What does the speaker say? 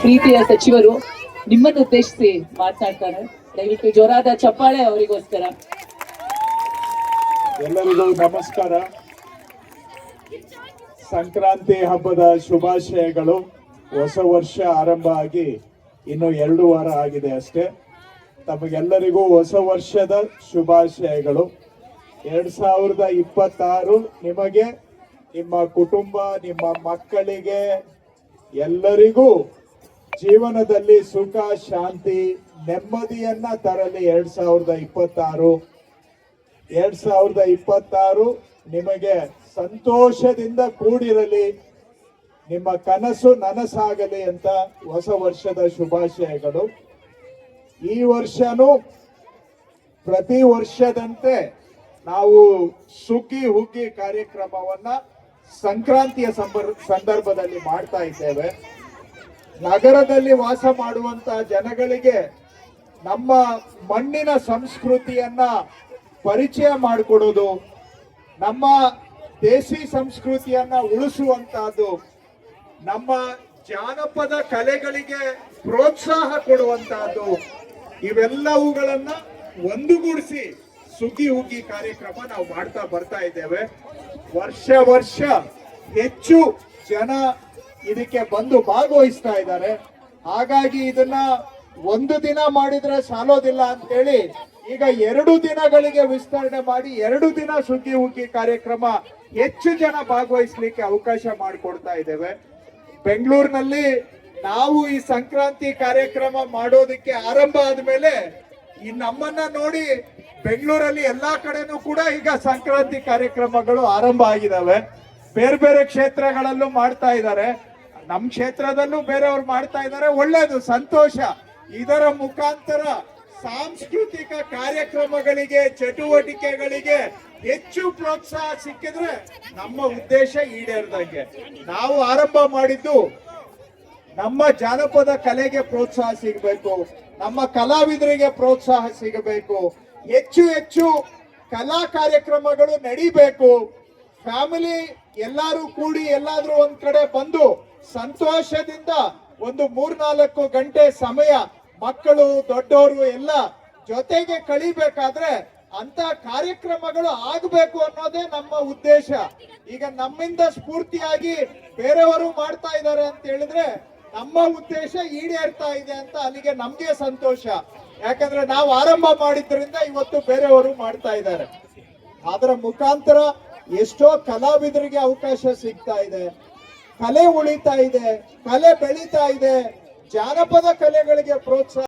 ಪ್ರೀತಿಯ ಸಚಿವರು ನಿಮ್ಮನ್ನು ಉದ್ದೇಶಿಸಿ ಮಾತನಾಡ್ತಾರೆ. ದಯವಿಟ್ಟು ಜೋರಾದ ಚಪ್ಪಾಳೆ ಅವರಿಗೋಸ್ಕರ. ಎಲ್ಲರಿಗೂ ನಮಸ್ಕಾರ. ಸಂಕ್ರಾಂತಿ ಹಬ್ಬದ ಶುಭಾಶಯಗಳು. ಹೊಸ ವರ್ಷ ಆರಂಭ ಆಗಿ ಇನ್ನು 2 ವಾರ ಆಗಿದೆ ಅಷ್ಟೇ. ತಮಗೆಲ್ಲರಿಗೂ ಹೊಸ ವರ್ಷದ ಶುಭಾಶಯಗಳು. 2026 ನಿಮಗೆ, ನಿಮ್ಮ ಕುಟುಂಬ, ನಿಮ್ಮ ಮಕ್ಕಳಿಗೆ ಎಲ್ಲರಿಗೂ ಜೀವನದಲ್ಲಿ ಸುಖ, ಶಾಂತಿ, ನೆಮ್ಮದಿಯನ್ನ ತರಲಿ. 2026 ನಿಮಗೆ ಸಂತೋಷದಿಂದ ಕೂಡಿರಲಿ, ನಿಮ್ಮ ಕನಸು ನನಸಾಗಲಿ ಅಂತ ಹೊಸ ವರ್ಷದ ಶುಭಾಶಯಗಳು. ಈ ವರ್ಷನೂ ಪ್ರತಿ ವರ್ಷದಂತೆ ನಾವು ಸುಗ್ಗಿ ಹುಗ್ಗಿ ಕಾರ್ಯಕ್ರಮವನ್ನ ಸಂಕ್ರಾಂತಿಯ ಸಂದರ್ಭದಲ್ಲಿ ಮಾಡ್ತಾ ಇದ್ದೇವೆ. ನಗರದಲ್ಲಿ ವಾಸ ಮಾಡುವಂತ ಜನಗಳಿಗೆ ನಮ್ಮ ಮಣ್ಣಿನ ಸಂಸ್ಕೃತಿಯನ್ನ ಪರಿಚಯ ಮಾಡಿಕೊಡೋದು, ನಮ್ಮ ದೇಸಿ ಸಂಸ್ಕೃತಿಯನ್ನ ಉಳಿಸುವಂತಹದ್ದು, ನಮ್ಮ ಜಾನಪದ ಕಲೆಗಳಿಗೆ ಪ್ರೋತ್ಸಾಹ ಕೊಡುವಂತಹದ್ದು, ಇವೆಲ್ಲವುಗಳನ್ನ ಒಂದುಗೂಡಿಸಿ ಸುಗ್ಗಿ ಹುಗ್ಗಿ ಕಾರ್ಯಕ್ರಮ ನಾವು ಮಾಡ್ತಾ ಬರ್ತಾ ಇದ್ದೇವೆ. ವರ್ಷ ಹೆಚ್ಚು ಜನ ಇದಕ್ಕೆ ಬಂದು ಭಾಗವಹಿಸ್ತಾ ಇದ್ದಾರೆ. ಹಾಗಾಗಿ ಇದನ್ನ ಒಂದು ದಿನ ಮಾಡಿದ್ರೆ ಸಾಲೋದಿಲ್ಲ ಅಂತ ಹೇಳಿ ಈಗ 2 ದಿನಗಳಿಗೆ ವಿಸ್ತರಣೆ ಮಾಡಿ 2 ದಿನ ಸುಗ್ಗಿ ಹುಗ್ಗಿ ಕಾರ್ಯಕ್ರಮ ಹೆಚ್ಚು ಜನ ಭಾಗವಹಿಸ್ಲಿಕ್ಕೆ ಅವಕಾಶ ಮಾಡಿಕೊಡ್ತಾ ಇದ್ದೇವೆ. ಬೆಂಗಳೂರಿನಲ್ಲಿ ನಾವು ಈ ಸಂಕ್ರಾಂತಿ ಕಾರ್ಯಕ್ರಮ ಮಾಡೋದಕ್ಕೆ ಆರಂಭ ಆದ್ಮೇಲೆ ಈ ನಮ್ಮನ್ನ ನೋಡಿ ಬೆಂಗಳೂರಲ್ಲಿ ಎಲ್ಲಾ ಕಡೆನೂ ಕೂಡ ಈಗ ಸಂಕ್ರಾಂತಿ ಕಾರ್ಯಕ್ರಮಗಳು ಆರಂಭ ಆಗಿದಾವೆ. ಬೇರೆ ಬೇರೆ ಕ್ಷೇತ್ರಗಳಲ್ಲೂ ಮಾಡ್ತಾ ಇದ್ದಾರೆ. ನಮ್ಮ ಕ್ಷೇತ್ರದಲ್ಲೂ ಬೇರೆಯವ್ರು ಮಾಡ್ತಾ ಇದ್ದಾರೆ. ಒಳ್ಳೇದು, ಸಂತೋಷ. ಇದರ ಮುಖಾಂತರ ಸಾಂಸ್ಕೃತಿಕ ಕಾರ್ಯಕ್ರಮಗಳಿಗೆ, ಚಟುವಟಿಕೆಗಳಿಗೆ ಹೆಚ್ಚು ಪ್ರೋತ್ಸಾಹ ಸಿಕ್ಕಿದ್ರೆ ನಮ್ಮ ಉದ್ದೇಶ ಈಡೇರಿದಂಗೆ. ನಾವು ಆರಂಭ ಮಾಡಿದ್ದು ನಮ್ಮ ಜಾನಪದ ಕಲೆಗೆ ಪ್ರೋತ್ಸಾಹ ಸಿಗಬೇಕು, ನಮ್ಮ ಕಲಾವಿದರಿಗೆ ಪ್ರೋತ್ಸಾಹ ಸಿಗಬೇಕು, ಹೆಚ್ಚು ಕಲಾ ಕಾರ್ಯಕ್ರಮಗಳು ನಡಿಬೇಕು. ಫ್ಯಾಮಿಲಿ ಎಲ್ಲರೂ ಕೂಡಿ ಎಲ್ಲಾದ್ರೂ ಒಂದ್ ಕಡೆ ಬಂದು ಸಂತೋಷದಿಂದ ಒಂದು 3-4 ಗಂಟೆ ಸಮಯ ಮಕ್ಕಳು ದೊಡ್ಡವರು ಎಲ್ಲ ಜೊತೆಗೆ ಕಳಿಬೇಕಾದ್ರೆ ಅಂತ ಕಾರ್ಯಕ್ರಮಗಳು ಆಗಬೇಕು ಅನ್ನೋದೇ ನಮ್ಮ ಉದ್ದೇಶ. ಈಗ ನಮ್ಮಿಂದ ಸ್ಫೂರ್ತಿಯಾಗಿ ಬೇರೆಯವರು ಮಾಡ್ತಾ ಇದ್ದಾರೆ ಅಂತ ಹೇಳಿದ್ರೆ ನಮ್ಮ ಉದ್ದೇಶ ಈಡೇರ್ತಾ ಇದೆ ಅಂತ ಅಲ್ಲಿಗೆ ನಮ್ಗೆ ಸಂತೋಷ. ಯಾಕಂದ್ರೆ ನಾವು ಆರಂಭ ಮಾಡಿದ್ರಿಂದ ಇವತ್ತು ಬೇರೆಯವರು ಮಾಡ್ತಾ ಇದ್ದಾರೆ. ಅದರ ಮುಖಾಂತರ ಎಷ್ಟೋ ಕಲಾವಿದರಿಗೆ ಅವಕಾಶ ಸಿಗ್ತಾ ಇದೆ, ಕಲೆ ಉಳಿತಾ ಇದೆ, ಕಲೆ ಬೆಳೀತಾ ಇದೆ, ಜಾನಪದ ಕಲೆಗಳಿಗೆ ಪ್ರೋತ್ಸಾಹ